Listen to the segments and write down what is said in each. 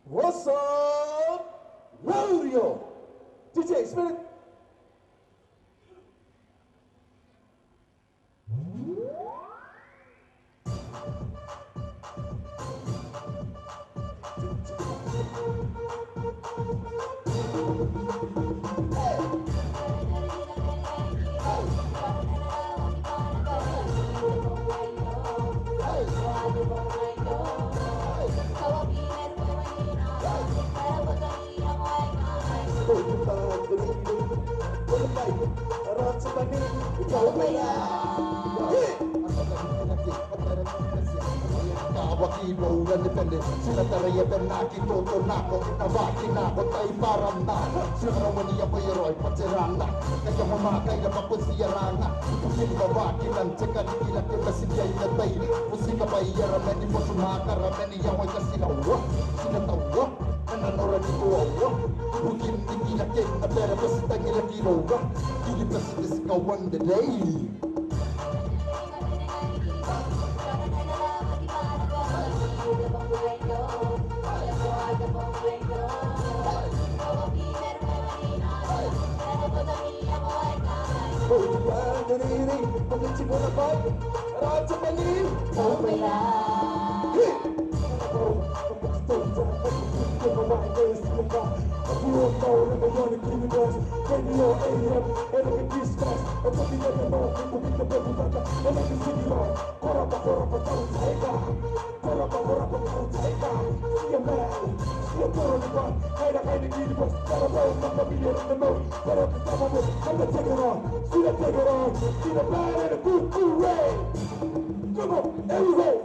What's up, Rodeo? DJ Spirit. Wakilo dan depende sila taraya bernaki toto nako itabaki nako tay param na sila wani ya payeroy paterana kaya mamakai na pakusiyarana kusin babaki lang ceka dikila kita siya inatay musika payara meni posumaka rameni ya way kasinawa sinatawa nananora di tuwa bukin dikila kena pera pasitangila kirowa kili pasitikawan the day. Come on, everybody!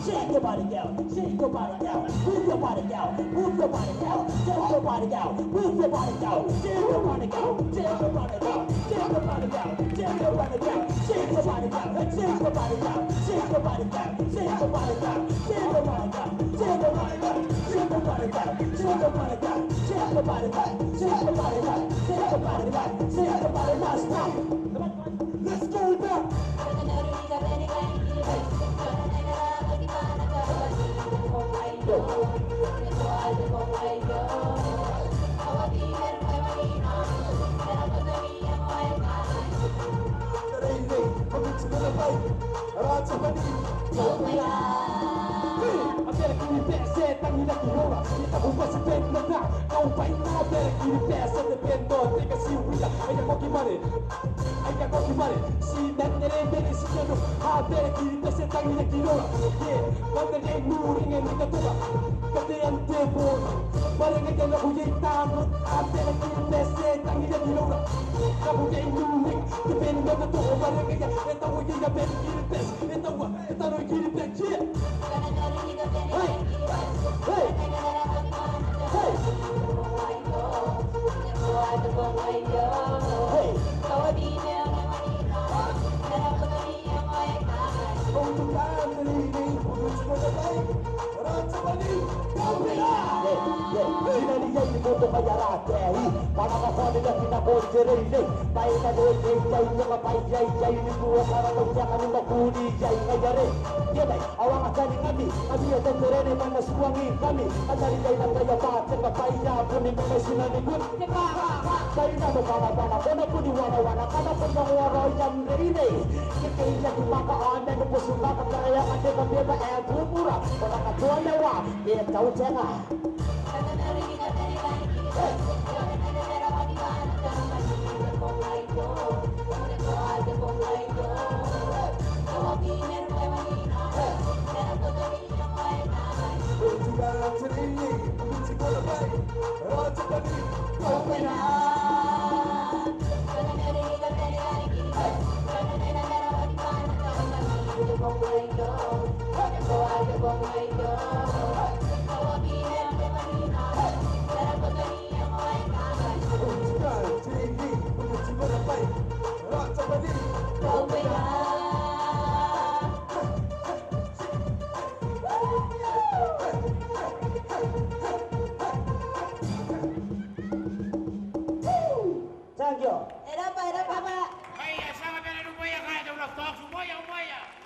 Shake your body out, shake your body out, move your body out, move your body out, shake your body out, move your body out, shake your body out, shake your body out, shake your body out, shake your body out, shake your body out, shake your body out, shake your body out, shake your body out, shake your body out, shake your body out, shake your body out, shake your body out, shake your body out, shake your body out, shake your body out, shake your body out, stop. Let's go back. Ada apa, Pak? Maya, selamat datang di Umaya, kaya udah talk semuanya Umaya.